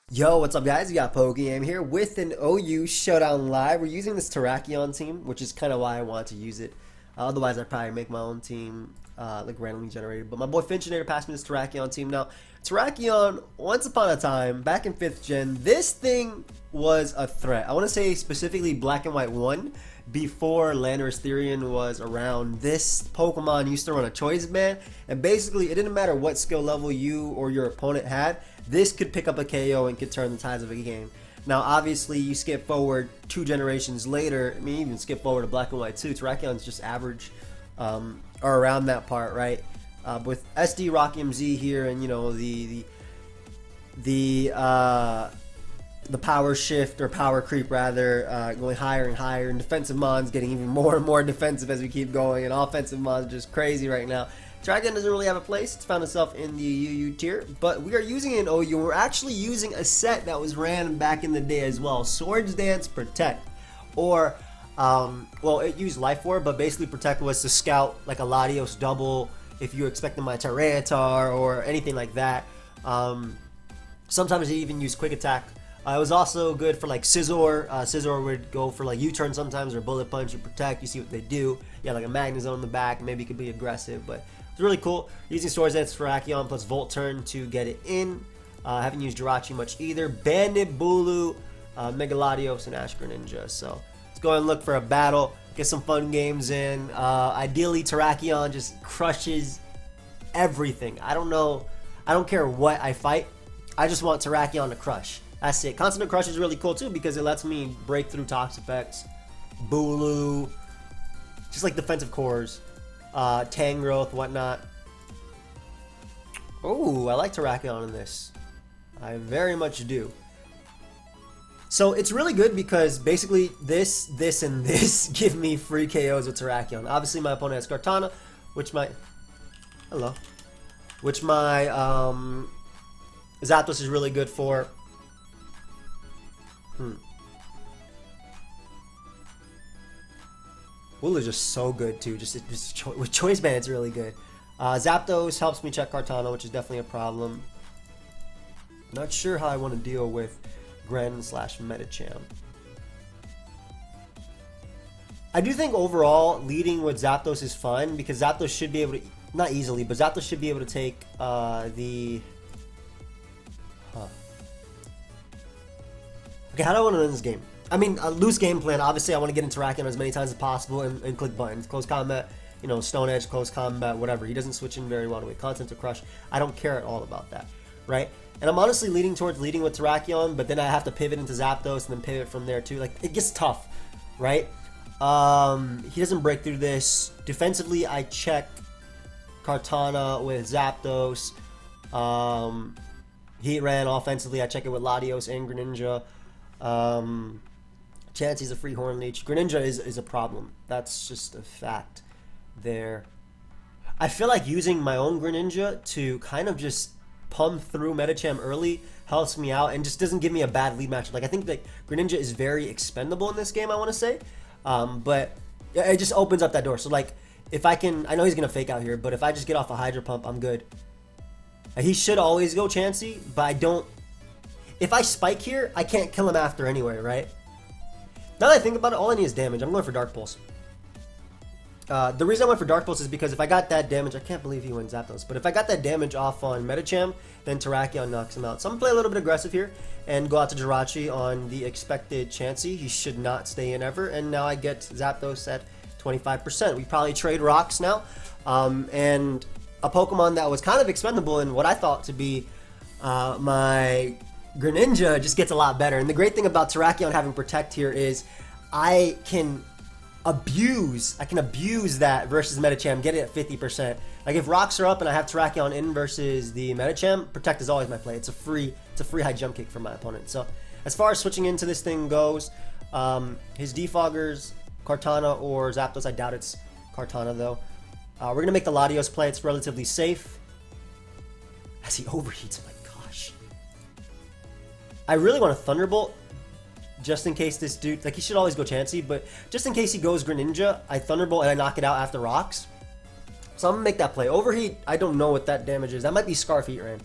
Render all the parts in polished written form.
Yo, what's up guys? We got pokeaim here with an OU Showdown Live. We're using this Terrakion team, which is kind of why I want to use it. Otherwise, I'd probably make my own team, like randomly generated. But my boy Finchinator passed me this Terrakion team. Now, Terrakion, once upon a time, back in 5th gen, this thing was a threat. I want to say specifically Black and White 1, before Landorus Therian was around. This Pokemon used to run a choice band, and basically it didn't matter what skill level you or your opponent had, this could pick up a KO and could turn the tides of a game. Now obviously you skip forward 2 generations later, I mean even skip forward to Black and White 2, Terrakion's just average or around that part, right? With SD pokeaimMD here, and you know the power shift or power creep rather, going higher and higher, and defensive mons getting even more and more defensive as we keep going, and offensive mons just crazy right now. Terrakion doesn't really have a place. It's found itself in the UU tier, but we are using it in OU. We're actually using a set that was ran back in the day as well, Swords Dance Protect, or well, it used Life Orb, but basically Protect was to scout like a Latios double if you're expecting my Tyranitar or anything like that. Sometimes they even use Quick Attack. It was also good for like Scizor. Scizor would go for like U-turn sometimes, or Bullet Punch, or Protect. You see what they do. Yeah, like a Magnezone in the back. Maybe it could be aggressive, but it's really cool. Using Swords Dance Terrakion plus Volt Turn to get it in. Haven't used Jirachi much either. Bandit, Bulu, Mega Latios, and Ash Greninja. So let's go and look for a battle. Get some fun games in. Ideally, Terrakion just crushes everything. I don't know. I don't care what I fight. I just want Terrakion to crush. That's it. Constant Crush is really cool too because it lets me break through Toxapex, Bulu, just like defensive cores, Tangrowth, whatnot. Oh, I like Terrakion in this. I very much do. So it's really good because basically this, and this give me free KOs with Terrakion. Obviously my opponent has Kartana, which my Zapdos is really good for. Wool is just so good too. Just with Choice Band, it's really good. Zapdos helps me check Kartana, which is definitely a problem. Not sure how I want to deal with Gren / Medicham. I do think overall leading with Zapdos is fun because Zapdos should be able to, not easily, but Zapdos should be able to take the. Okay, how do I want to win this game? I mean, a loose game plan. Obviously, I want to get into Terrakion as many times as possible and click buttons. Close combat, you know, Stone Edge, close combat, whatever. He doesn't switch in very well with Continental Crush. I don't care at all about that, right? And I'm honestly leaning towards leading with Terrakion, but then I have to pivot into Zapdos and then pivot from there too. Like, it gets tough, right? He doesn't break through this. Defensively, I check Kartana with Zapdos. Heat Ran offensively, I check it with Latios and Greninja. Chansey's a free Horn Leech. Greninja is a problem. That's just a fact there. I feel like using my own Greninja to kind of just pump through Medicham early helps me out and just doesn't give me a bad lead match. Like, I think that Greninja is very expendable in this game, I want to say. But it just opens up that door. So, like, if I can, I know he's going to fake out here, but if I just get off a Hydro Pump, I'm good. He should always go Chansey, but I don't. If I spike here, I can't kill him after anyway, right? Now that I think about it, all I need is damage. I'm going for Dark Pulse. The reason I went for Dark Pulse is because if I got that damage, I can't believe he went Zapdos, but if I got that damage off on Medicham, then Terrakion knocks him out. So I'm going to play a little bit aggressive here and go out to Jirachi on the expected Chansey. He should not stay in ever, and now I get Zapdos at 25%. We probably trade rocks now, and a Pokemon that was kind of expendable in what I thought to be my Greninja just gets a lot better. And the great thing about Terrakion having Protect here is I can abuse that versus Medicham, get it at 50%. Like, if rocks are up and I have Terrakion in versus the Medicham, Protect is always my play. It's a free high jump kick for my opponent. So as far as switching into this thing goes, his Defoggers, Kartana or Zapdos, I doubt it's Kartana though. We're gonna make the Latios play. It's relatively safe. As he overheats, my gosh. I really want to Thunderbolt just in case this dude, like he should always go Chansey, but just in case he goes Greninja, I Thunderbolt and I knock it out after rocks. So I'm gonna make that play. Overheat, I don't know what that damage is. That might be Scarf Heat Ran.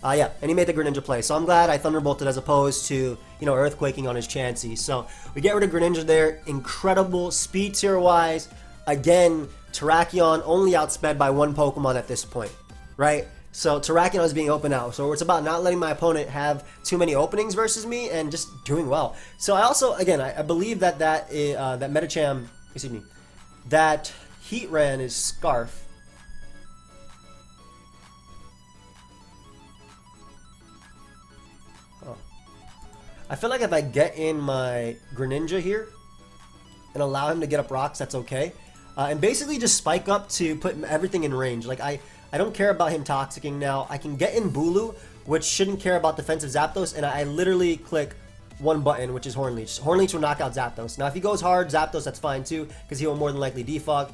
Yeah, and he made the Greninja play. So I'm glad I Thunderbolted as opposed to, you know, Earthquaking on his Chansey. So we get rid of Greninja there. Incredible speed tier wise. Again, Terrakion only outsped by one Pokemon at this point, right? So Terrakion is being opened out. So it's about not letting my opponent have too many openings versus me and just doing well. So I also, again, I believe that that Medicham, excuse me, that Heat Ran is Scarf. I feel like if I get in my Greninja here and allow him to get up rocks, that's okay. And basically just spike up to put everything in range. Like I don't care about him Toxicking now. I can get in Bulu, which shouldn't care about defensive Zapdos, and I literally click one button, which is Horn Leech. Horn Leech will knock out Zapdos. Now if he goes hard, Zapdos, that's fine too, because he will more than likely defog.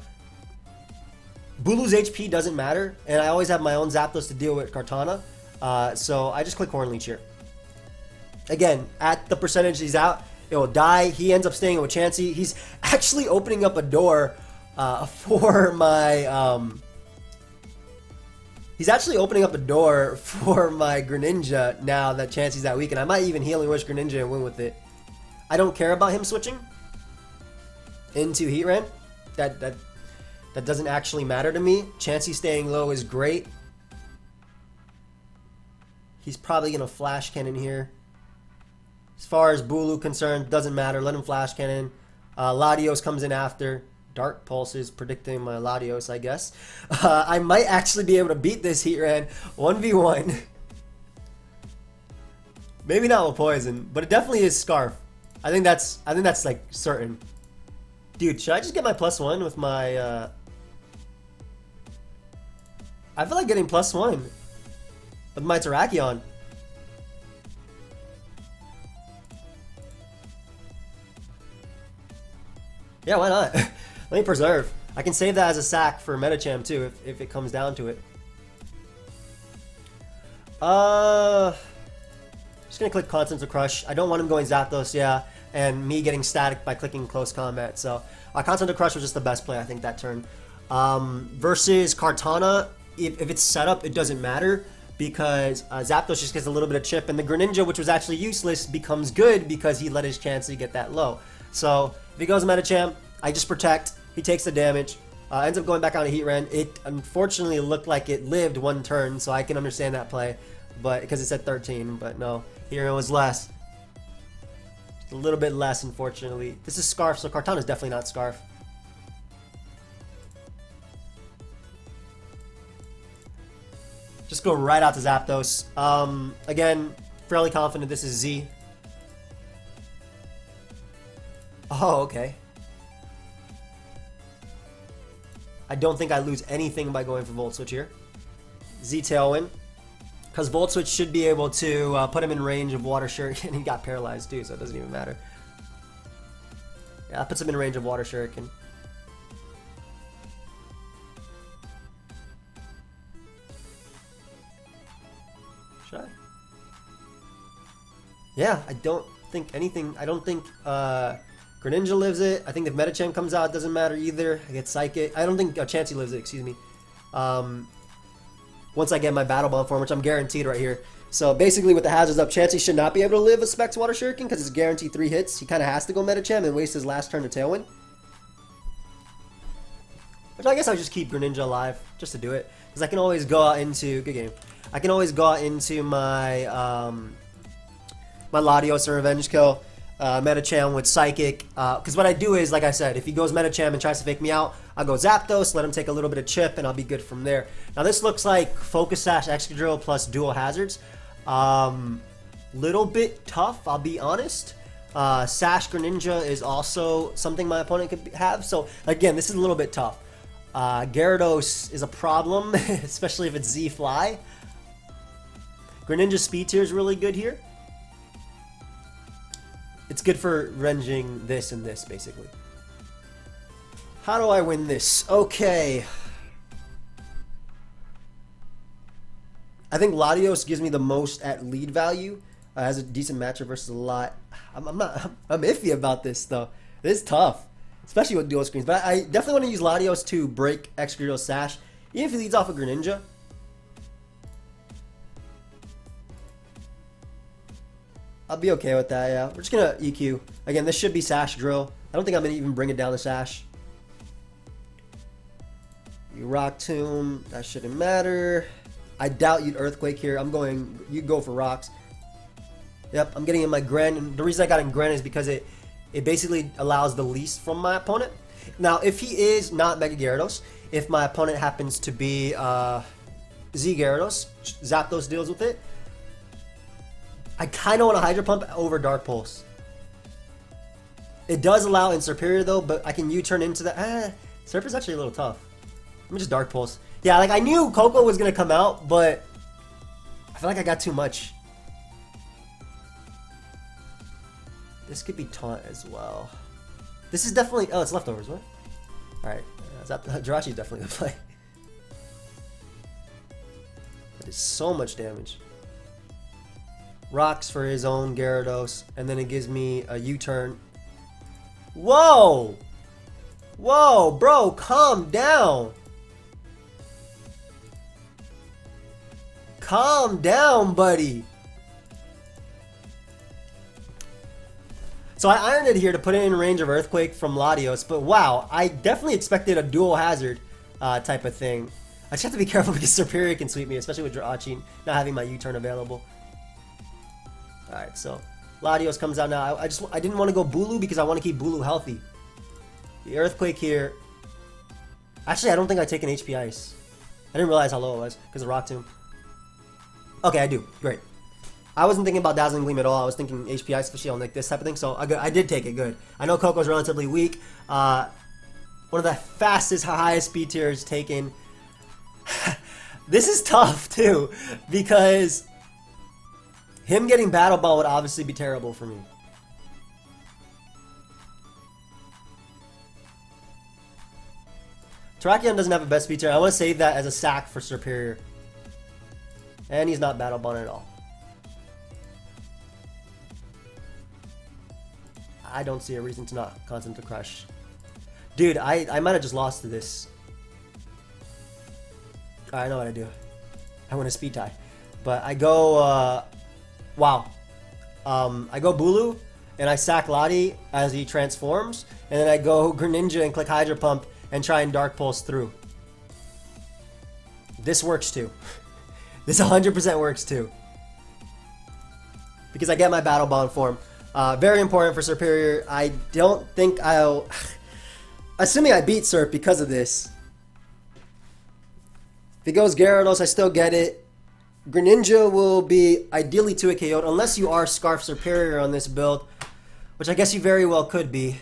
Bulu's HP doesn't matter, and I always have my own Zapdos to deal with Kartana. So I just click Horn Leech here. Again, at the percentage he's out, it will die. He ends up staying with Chansey. He's actually opening up a door for my... he's actually opening up a door for my Greninja now that Chansey's that weak. And I might even Healing Wish Greninja and win with it. I don't care about him switching into Heat Ran. That doesn't actually matter to me. Chansey staying low is great. He's probably going to Flash Cannon here. As far as Bulu concerned, doesn't matter. Let him Flash Cannon. Latios comes in after. Dark Pulse is predicting my Latios, I guess. I might actually be able to beat this Heat Ran 1v1. Maybe not with Poison, but it definitely is Scarf. I think that's like certain. Dude, should I just get my +1 with my... I feel like getting +1 with my Terrakion. Yeah, why not? Let me preserve. I can save that as a sack for Medicham too, if it comes down to it. Just gonna click Continental Crush. I don't want him going Zapdos, yeah, and me getting static by clicking Close Combat. So Continental Crush was just the best play, I think, that turn. Versus Kartana, if it's set up, it doesn't matter because Zapdos just gets a little bit of chip, and the Greninja, which was actually useless, becomes good because he let his Chansey get that low. So if he goes Medicham, I just protect. He takes the damage. Ends up going back on a Heat Ran. It unfortunately looked like it lived one turn, so I can understand that play, but because it said 13. But no, Heat Ran was less. Just a little bit less, unfortunately. This is Scarf, so Kartana is definitely not Scarf. Just go right out to Zapdos. Again, fairly confident this is Z. Oh, okay. I don't think I lose anything by going for Volt Switch here. Z Tailwind. Because Volt Switch should be able to put him in range of Water Shuriken. He got paralyzed too, so it doesn't even matter. Yeah, that puts him in range of Water Shuriken. Should I? Yeah, I don't think anything. I don't think Greninja lives it. I think if Medicham comes out, it doesn't matter either. I get Psychic. I don't think Chansey lives it, excuse me. Once I get my Battle Bond form, which I'm guaranteed right here. So basically with the hazards up, Chansey should not be able to live a Specs Water Shuriken because it's guaranteed 3 hits. He kind of has to go Medicham and waste his last turn to Tailwind. Which I guess I'll just keep Greninja alive just to do it. Because I can always go out into... Good game. I can always go out into my... my Latios and Revenge Kill. Medicham with Psychic, because what I do is, like I said, if he goes Medicham and tries to fake me out, I'll go Zapdos, let him take a little bit of chip, and I'll be good from there. Now this looks like Focus Sash Excadrill plus Dual Hazards. Little bit tough, I'll be honest. Sash Greninja is also something my opponent could have, so again, this is a little bit tough. Gyarados is a problem, especially if it's Z-Fly. Greninja Speed Tier is really good here. It's good for ranging this and this, basically. How do I win this? Okay. I think Latios gives me the most at lead value. Has a decent matchup versus a lot. I'm not. I'm iffy about this though. This is tough, especially with dual screens. But I definitely want to use Latios to break Excretal's Sash, even if he leads off a Greninja. I'll be okay with that. Yeah, we're just gonna EQ again. This should be Sash Drill. I don't think I'm gonna even bring it down to Sash. You Rock Tomb. That shouldn't matter. I doubt you'd Earthquake here. I'm going. You go for rocks. Yep, I'm getting in my Gren, and the reason I got in Gren is because it basically allows the least from my opponent. Now, if he is not Mega Gyarados, if my opponent happens to be Z Gyarados, Zapdos deals with it. I kind of want to Hydro Pump over Dark Pulse. It does allow in Superior though, but I can U-turn into that. Surf is actually a little tough. Let me just Dark Pulse. Yeah, like I knew Coco was gonna come out, but I feel like I got too much. This could be Taunt as well. This is definitely... Oh, it's Leftovers, what? Alright. Jirachi's definitely gonna play. That is so much damage. Rocks for his own Gyarados. And then it gives me a U-turn. Whoa! Whoa, bro, calm down. Calm down, buddy. So I ironed it here to put it in range of Earthquake from Latios, but wow, I definitely expected a dual hazard type of thing. I just have to be careful because Superior can sweep me, especially with Jirachi not having my U-turn available. Alright, so Latios comes out now. I didn't want to go Bulu because I want to keep Bulu healthy. The Earthquake here. Actually, I don't think I take an HP Ice. I didn't realize how low it was because of Rock Tomb. Okay, I do. Great. I wasn't thinking about Dazzling Gleam at all. I was thinking HP Ice, especially on like this type of thing. So I did take it. Good. I know Coco's relatively weak. One of the fastest, highest speed tiers taken. This is tough too because him getting Battle Ball would obviously be terrible for me. Terrakion doesn't have a best speed tier. I want to save that as a sack for Superior. And he's not Battle Ball at all. I don't see a reason to not Continental Crush. Dude, I might have just lost to this. I know what I do. I win a speed tie. But I go, wow. I go Bulu, and I sack Lati as he transforms, and then I go Greninja and click Hydro Pump and try and Dark Pulse through. This works too. This 100% works too. Because I get my Battle Ball in form. Very important for Superior. I don't think I'll... Assuming I beat Serp because of this. If he goes Gyarados, I still get it. Greninja will be ideally 2-hit KO'd unless you are Scarf Superior on this build. Which I guess you very well could be.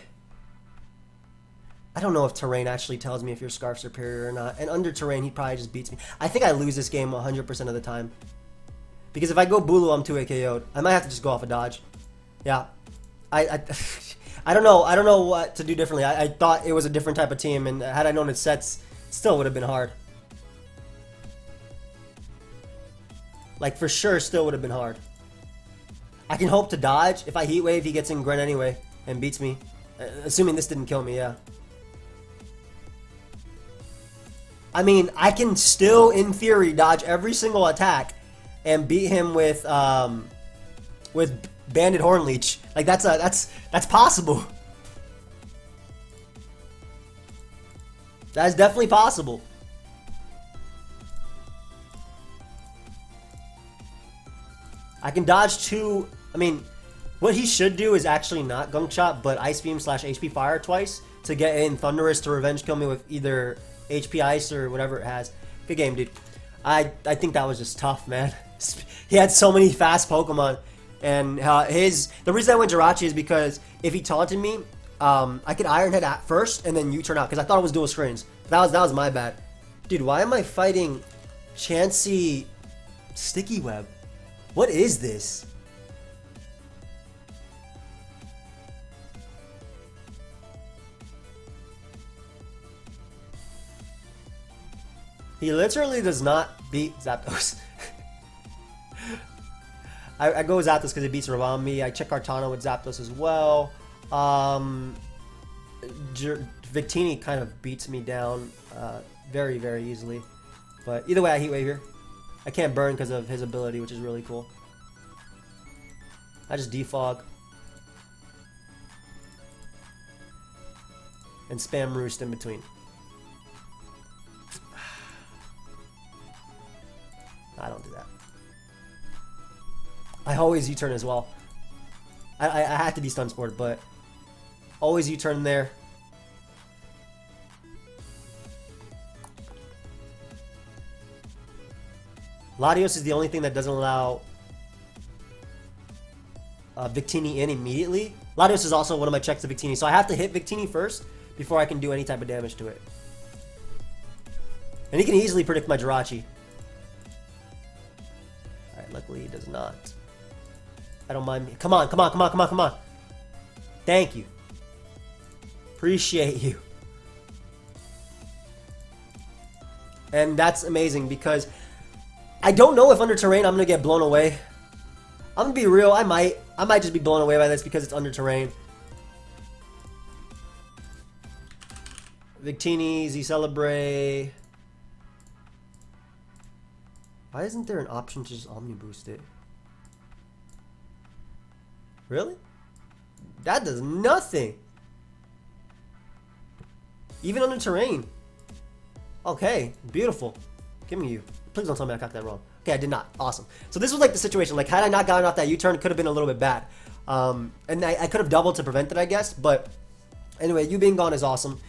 I don't know if Terrain actually tells me if you're Scarf Superior or not. And under Terrain, he probably just beats me. I think I lose this game 100% of the time. Because if I go Bulu, I'm 2-hit KO'd. I might have to just go off a dodge. Yeah. I don't know. I don't know what to do differently. I thought it was a different type of team, and had I known its sets, it still would have been hard. Like, for sure, still would have been hard. I can hope to dodge. If I Heat Wave, he gets in Gren anyway and beats me. Assuming this didn't kill me, yeah. I mean, I can still, in theory, dodge every single attack and beat him with Banded Horn Leech. Like, that's possible. That is definitely possible. I can dodge two. I mean, what he should do is actually not Gunk Shot, but Ice Beam / HP Fire twice to get in Thunderous to revenge kill me with either HP Ice or whatever it has. Good game, dude. I think that was just tough, man. He had so many fast Pokemon. And the reason I went Jirachi is because if he taunted me, I could Iron Head at first and then U-turn out because I thought it was dual screens. That was my bad. Dude, why am I fighting Chansey Sticky Web? What is this? He literally does not beat Zapdos. I go Zapdos because it beats Ravambi. I check Kartana with Zapdos as well. Victini kind of beats me down very, very easily. But either way, I Heat Wave here. I can't burn because of his ability, which is really cool. I just defog. And spam Roost in between. I don't do that. I always U-turn as well. I had to be stun sport, but always U-turn there. Latios is the only thing that doesn't allow Victini in immediately. Latios is also one of my checks to Victini, so I have to hit Victini first before I can do any type of damage to it. And he can easily predict my Jirachi. Alright, luckily he does not. I don't mind me. Come on, come on, come on, come on, come on. Thank you. Appreciate you. And that's amazing because I don't know if under terrain I'm gonna get blown away. I'm gonna be real, I might just be blown away by this because it's under terrain. Victini, Z-Celebrate. Why isn't there an option to just Omni Boost it? Really? That does nothing. Even under terrain. Okay, beautiful. Give me you. Please don't tell me I got that wrong. Okay, I did not. Awesome. So this was like the situation. Like, had I not gotten off that U-turn, it could have been a little bit bad. And I could have doubled to prevent it, I guess. But anyway, you being gone is awesome.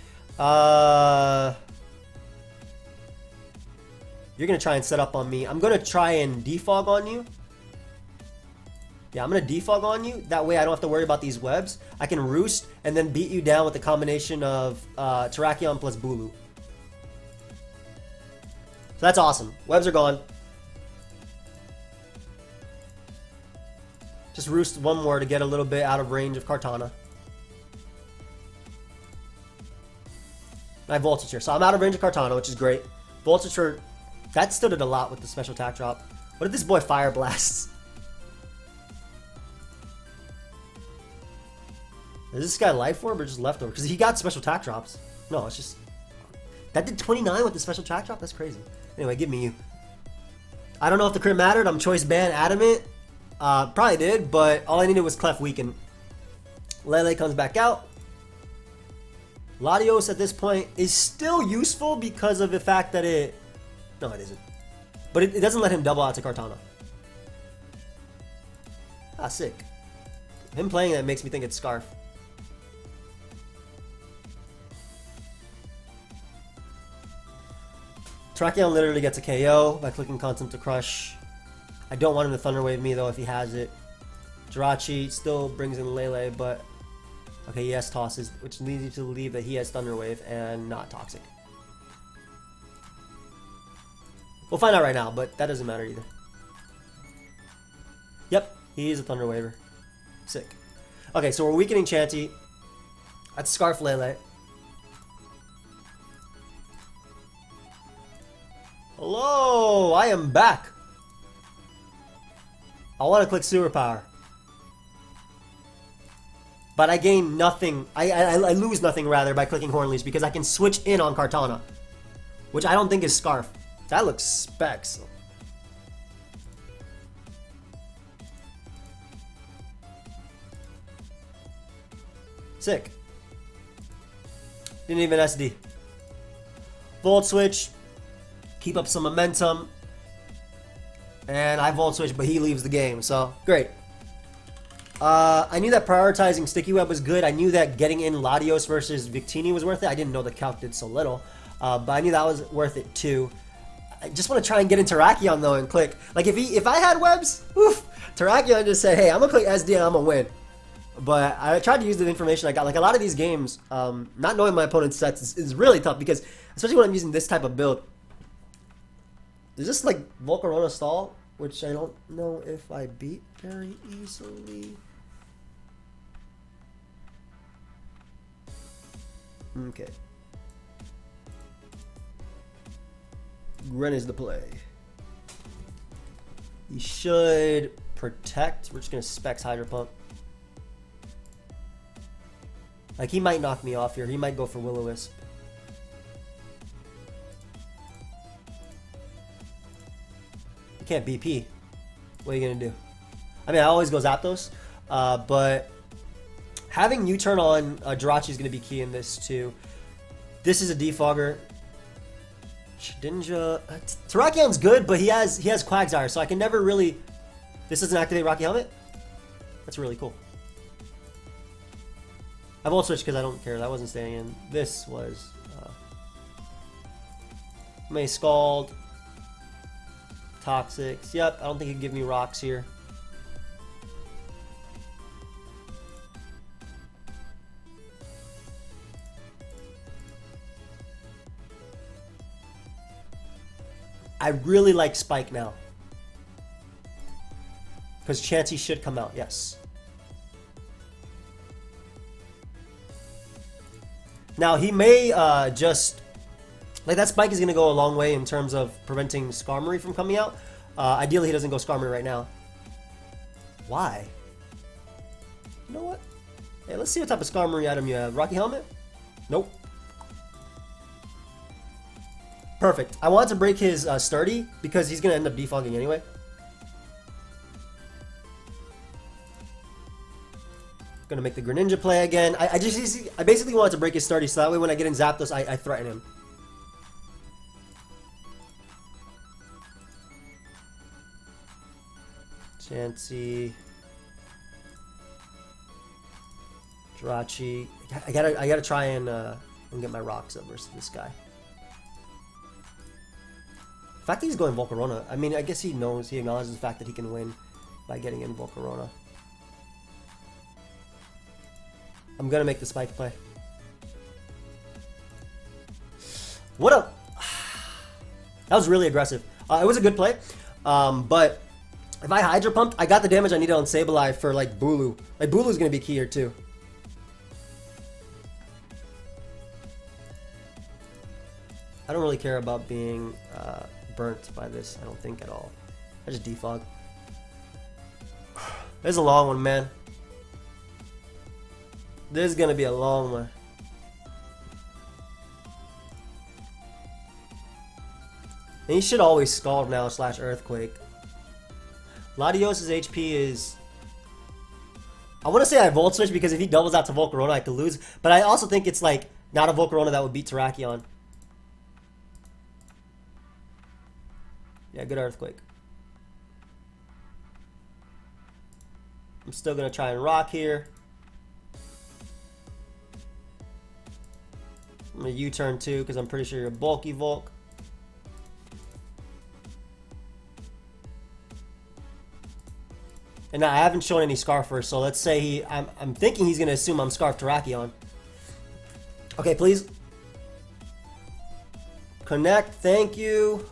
You're going to try and set up on me. I'm going to try and defog on you. Yeah, I'm going to defog on you. That way I don't have to worry about these webs. I can Roost and then beat you down with the combination of Terrakion plus Bulu. So that's awesome. Webs are gone. Just Roost one more to get a little bit out of range of Kartana. I have Voltage here. So I'm out of range of Kartana, which is great. Voltage for... That stood it a lot with the special attack drop. What if this boy Fire Blasts? Is this guy Life Orb or just Leftover? Because he got special attack drops. No, it's just... That did 29 with the special attack drop? That's crazy. Anyway, give me you. I don't know if the crit mattered. I'm Choice Band Adamant. Probably did, but all I needed was Clef Weaken. Lele comes back out. Latios at this point is still useful because of the fact that it... No, it isn't. But it doesn't let him double out to Kartana. Ah, sick. Him playing that makes me think it's Scarf. Terrakion literally gets a KO by clicking Continental Crush. I don't want him to Thunder Wave me though if he has it. Jirachi still brings in Lele, but... Okay, he has Tosses, which leads you to believe that he has Thunder Wave and not Toxic. We'll find out right now, but that doesn't matter either. Yep, he is a Thunder Waver. Sick. Okay, so we're weakening Chanty. That's Scarf Lele. Hello, I am back. I want to click Sewer Power. But I gain nothing. I lose nothing, rather, by clicking Hornleash because I can switch in on Kartana. Which I don't think is Scarf. That looks specs. Sick. Didn't even SD. Volt Switch. Keep up some momentum. And I Volt Switch, but he leaves the game. So, great. I knew that prioritizing Sticky Web was good. I knew that getting in Latios versus Victini was worth it. I didn't know the calc did so little. But I knew that was worth it too. I just want to try and get into Terrakion though and click. Like if I had webs, oof, Terrakion just said, hey, I'm gonna click SD and I'm gonna win. But I tried to use the information I got. Like a lot of these games, not knowing my opponent's sets is really tough because, especially when I'm using this type of build. Is this like Volcarona Stall, which I don't know if I beat very easily. Okay. Gren is the play. He should protect. We're just gonna specs Hydro Pump. Like, he might knock me off here. He might go for Will-O-Wisp. You can't BP. What are you gonna do? I mean, I always go Zapdos, but having U-turn on Jirachi is gonna be key in this too. This is a defogger. Shedinja. Terrakion's good, but he has Quagsire, so I can never really. This doesn't activate Rocky Helmet. That's really cool. I won't switch because I don't care. That wasn't staying in. This was. May Scald. Toxics. Yep, I don't think he'd give me rocks here. I really like Spike now. Because Chansey should come out, yes. Now, he may just... Like, that Spike is going to go a long way in terms of preventing Skarmory from coming out. Ideally, he doesn't go Skarmory right now. Why? You know what? Hey, let's see what type of Skarmory item you have. Rocky Helmet? Nope. Perfect. I wanted to break his Sturdy because he's going to end up defogging anyway. Gonna make the Greninja play again. I basically wanted to break his Sturdy so that way when I get in Zapdos, I threaten him. Chansey. Jirachi. I gotta try and get my rocks up versus this guy. The fact that he's going Volcarona, I mean, I guess he knows, he acknowledges the fact that he can win by getting in Volcarona. I'm gonna make the Spike play. What a... That was really aggressive. It was a good play, but if I Hydro Pumped, I got the damage I needed on Sableye for, like, Bulu. Like, Bulu's gonna be key here, too. I don't really care about being burnt by this, I don't think, at all. I just defog. This is a long one, man. This is gonna be a long one. And he should always Scald now / Earthquake. Latios's HP is... I want to say I Volt Switch because if he doubles out to Volcarona, I could lose. But I also think it's like not a Volcarona that would beat Terrakion. Yeah, good Earthquake. I'm still gonna try and rock here. I'm gonna U-turn too because I'm pretty sure you're a bulky Volk. And now I haven't shown any Scarfers, so let's say I'm thinking he's gonna assume I'm Scarf Terrakion. Okay, please. Connect, thank you.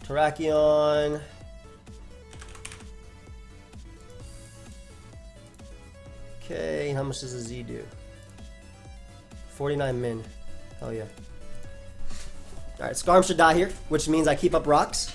Terrakion. Okay, how much does a Z do? 49 min. Hell yeah. Alright, Skarm should die here, which means I keep up rocks.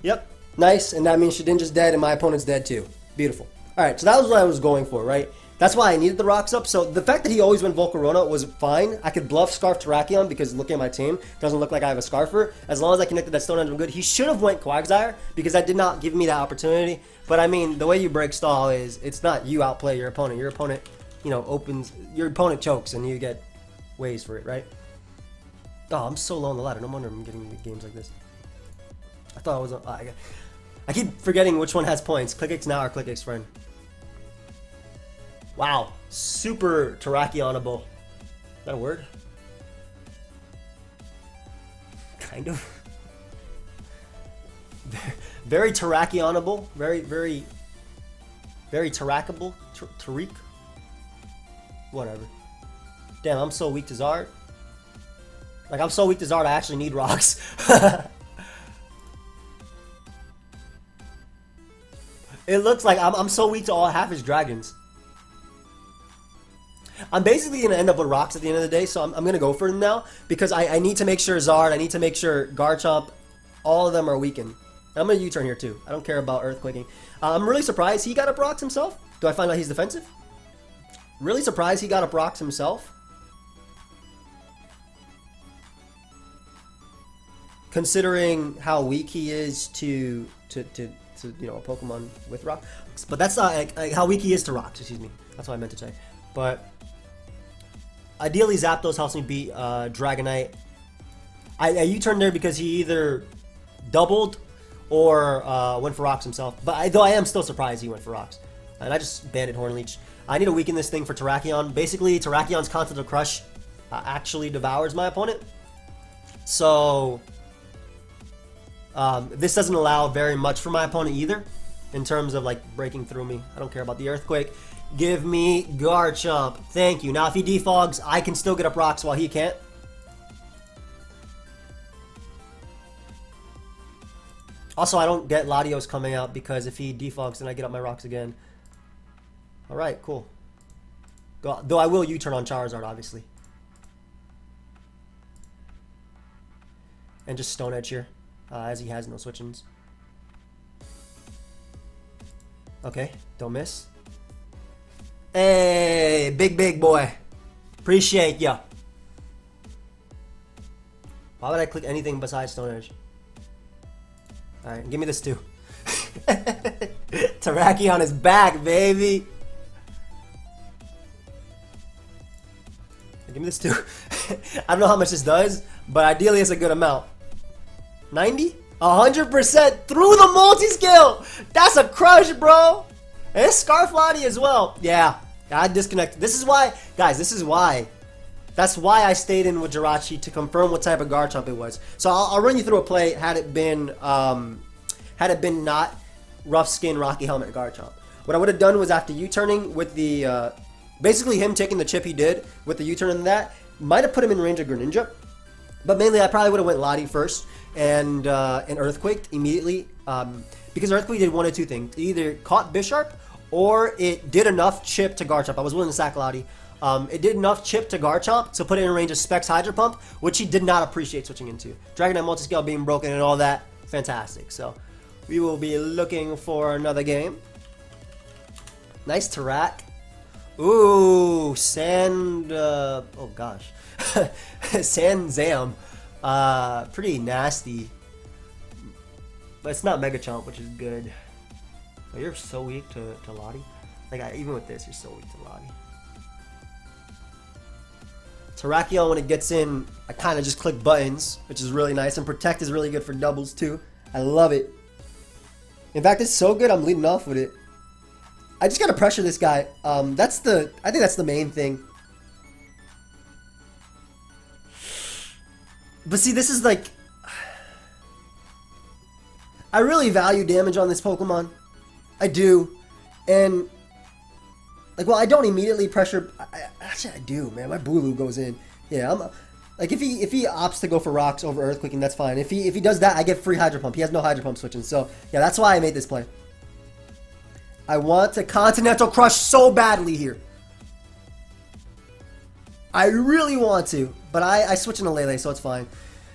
Yep, nice, and that means Shedinja's dead and my opponent's dead too. Beautiful. Alright, so that was what I was going for, right? That's why I needed the rocks up. So the fact that he always went Volcarona was fine. I could bluff Scarf Terrakion because looking at my team, doesn't look like I have a Scarfer. As long as I connected that Stone Edge, I'm good. He should have went Quagsire because that did not give me that opportunity. But I mean, the way you break stall is, it's not you outplay your opponent. Your opponent, you know, opens, your opponent chokes and you get ways for it, right? Oh, I'm so low on the ladder. No wonder I'm getting games like this. I thought I was on... I keep forgetting which one has points. Click X now or Click X friend. Wow. Super Terrakionable. Is that a word? Kind of. Very Terrakionable. Very Terrakable. Tariq. Whatever. Damn, I'm so weak to Zard. Like, I'm so weak to Zard, I actually need rocks. It looks like I'm so weak to all half his dragons. I'm basically going to end up with rocks at the end of the day, so I'm going to go for them now. Because I need to make sure Zard, I need to make sure Garchomp All of them are weakened. I'm going to U-turn here too. I don't care about earthquaking. I'm really surprised he got up rocks himself. Do I find out he's defensive? Really surprised he got up rocks himself. Considering how weak he is to you know, a Pokemon with rocks. But that's not how weak he is to rocks, excuse me. That's what I meant to say. But ideally Zapdos helps me beat Dragonite. I U-turned there because he either doubled or went for rocks himself. But though I am still surprised he went for rocks. And I just banded Hornleech. I need to weaken this thing for Terrakion. Basically, Terrakion's Continental Crush actually devours my opponent. So this doesn't allow very much for my opponent either, in terms of like breaking through me. I don't care about the Earthquake. Give me Garchomp. Thank you. Now if he defogs, I can still get up rocks while he can't. Also, I don't get Latios coming out because if he defogs, then I get up my rocks again. Alright, cool. Though I will U-turn on Charizard, obviously. And just Stone Edge here, as he has no switch-ins. Okay, don't miss. Hey, big boy. Appreciate ya. Why would I click anything besides Stone Edge? Alright, give me this too. Terrakion is back, baby. Give me this too. I don't know how much this does, but ideally it's a good amount. 90? 100% through the multi-skill! That's a crush, bro! And it's Scarf Lottie as well. Yeah, I disconnected. This is why, guys, this is why. That's why I stayed in with Jirachi to confirm what type of Garchomp it was. So I'll run you through a play had it been not Rough Skin Rocky Helmet Garchomp. What I would have done was after U-turning with the basically him taking the chip he did with the U-turn and that might have put him in range of Greninja, but mainly I probably would have went Lottie first and Earthquaked immediately because Earthquake did one of two things: it either caught Bisharp or it did enough chip to Garchomp. I was willing to sack Lottie. It did enough chip to Garchomp to put it in range of Specs Hydro Pump, which he did not appreciate switching into. Dragonite Multiscale being broken and all that, fantastic. So we will be looking for another game. Nice Terrak. Ooh, Sand. Oh gosh, Sand Zam. Pretty nasty. But it's not Megachomp, which is good. Oh, you're so weak to Lottie. Like even with this, you're so weak to Lottie. Terrakion, when it gets in, I kind of just click buttons, which is really nice. And Protect is really good for doubles too. I love it. In fact, it's so good I'm leading off with it. I just gotta pressure this guy. I think that's the main thing. But see, this is like, I really value damage on this Pokemon. I do. And like, well, I don't immediately pressure. Actually, I do, man. My Bulu goes in. Yeah, like if he opts to go for rocks over Earthquake, and that's fine. If he does that, I get free Hydro Pump. He has no Hydro Pump switching. So yeah, that's why I made this play. I want to Continental Crush so badly here. I really want to, but I switch into Lele, so it's fine.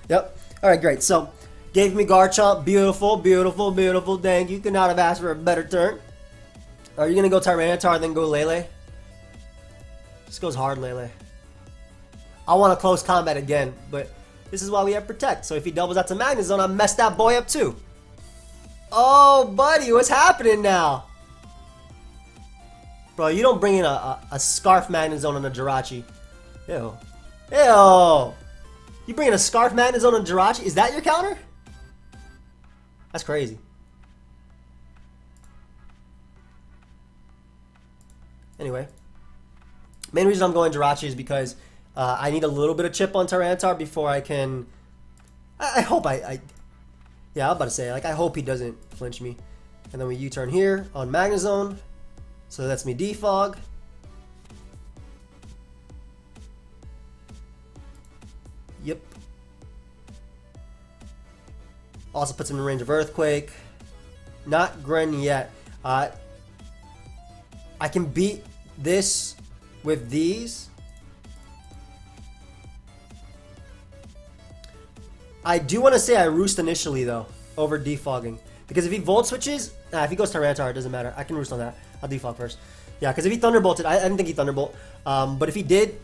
Yep. All right, great. So gave me Garchomp. Beautiful, beautiful, beautiful. Dang, you could not have asked for a better turn. Are you gonna go Tyranitar then go Lele? This goes hard, Lele. I want a close combat again, but this is why we have Protect. So if he doubles out to Magnezone, I messed that boy up too. Oh, buddy, what's happening now? Bro, you don't bring in a Scarf Magnezone on a Jirachi. Ew. Ew. You bring in a Scarf Magnezone on a Jirachi? Is that your counter? That's crazy. Anyway. Main reason I'm going Jirachi is because I need a little bit of chip on Tyranitar before I can... I hope yeah, I was about to say, like, I hope he doesn't flinch me. And then we U-turn here on Magnezone. So that's me defog. Yep. Also puts him in range of Earthquake. Not Gren yet. I can beat this with these. I do want to say I roost initially though over defogging, because if he volt switches, if he goes Tyranitar, it doesn't matter. I can roost on that. I'll defog first. Yeah, because if he thunderbolted, I didn't think he thunderbolt. But if he did,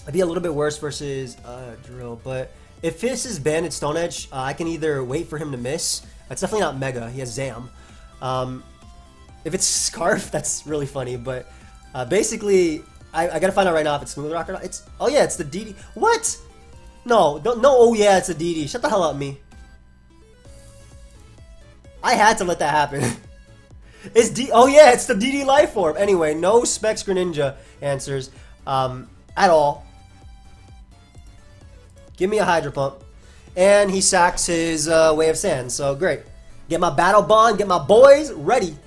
it'd be a little bit worse versus drill. But if this is banded Stone Edge, I can either wait for him to miss. That's definitely not Mega. He has Zam. If it's Scarf, that's really funny. But basically, I gotta find out right now if it's Smooth Rock or not. It's oh yeah, it's the DD. What? No, don't no. Oh yeah, it's a DD. Shut the hell up, me. I had to let that happen. It's D. Oh yeah, it's the DD Life Orb. Anyway, no Specs Greninja answers at all. Give me a Hydro Pump, and he sacks his Way of Sand. So great. Get my Battle Bond. Get my boys ready.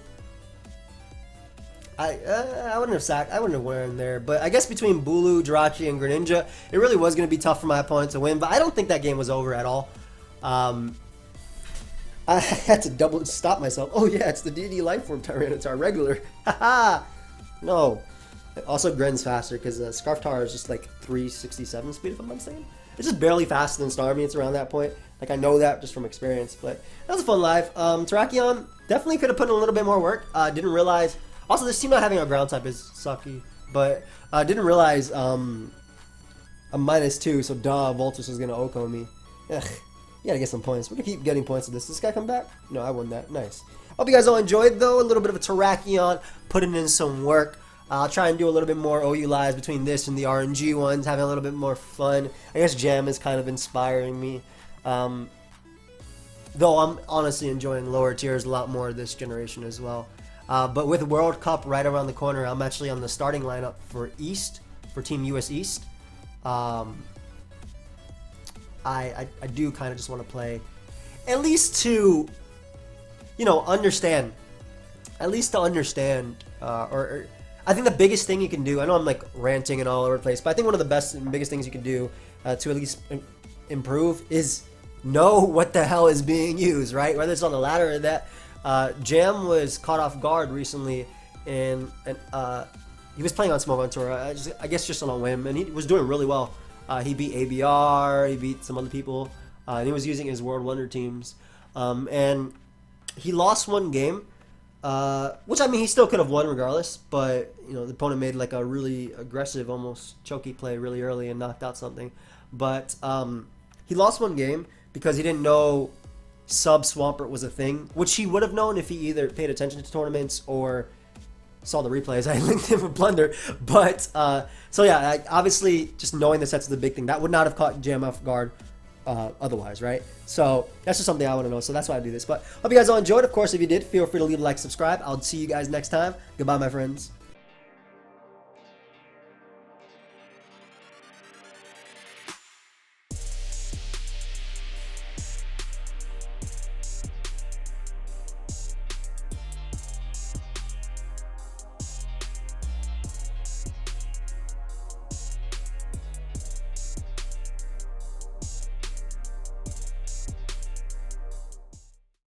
I wouldn't have sacked. I wouldn't have went in there. But I guess between Bulu, Jirachi, and Greninja, it really was going to be tough for my opponent to win. But I don't think that game was over at all. I had to double stop myself. Oh yeah, it's the DD Life Form Tyranitar regular. Haha. No. Also, Gren's faster because Scarftar is just like 367 speed, if I'm not mistaken. It's just barely faster than Starmie. It's around that point. Like I know that just from experience. But that was a fun live. Terrakion definitely could have put in a little bit more work. Didn't realize. Also, this team not having a ground type is sucky. But didn't realize a -2. So duh, Voltus was gonna Oko me. Ugh. You gotta get some points. We're gonna keep getting points with this. Does this guy come back? No, I won that. Nice. Hope you guys all enjoyed, though. A little bit of a Terrakion, putting in some work. I'll try and do a little bit more OU lives between this and the RNG ones, having a little bit more fun. I guess Jam is kind of inspiring me. Though I'm honestly enjoying lower tiers a lot more this generation as well. But with World Cup right around the corner, I'm actually on the starting lineup for East, for Team US East. I do kind of just want to play, at least to, you know, understand. At least to understand, or I think the biggest thing you can do, I know I'm like ranting and all over the place, but I think one of the best and biggest things you can do to at least improve is know what the hell is being used, right? Whether it's on the ladder or that. Jam was caught off guard recently, and he was playing on Smoke on Tour, I guess just on a whim, and he was doing really well. He beat ABR, he beat some other people, and he was using his World Wonder teams. And he lost one game, which I mean he still could have won regardless, but you know the opponent made like a really aggressive, almost choky play really early and knocked out something. But he lost one game because he didn't know Sub Swampert was a thing, which he would have known if he either paid attention to tournaments or saw the replays. I linked him for Blunder, but so yeah, obviously just knowing the sets is the big thing. That would not have caught Jam off guard otherwise, right? So that's just something I want to know. So that's why I do this. But hope you guys all enjoyed. Of course, if you did, feel free to leave a like, subscribe. I'll see you guys next time. Goodbye, my friends.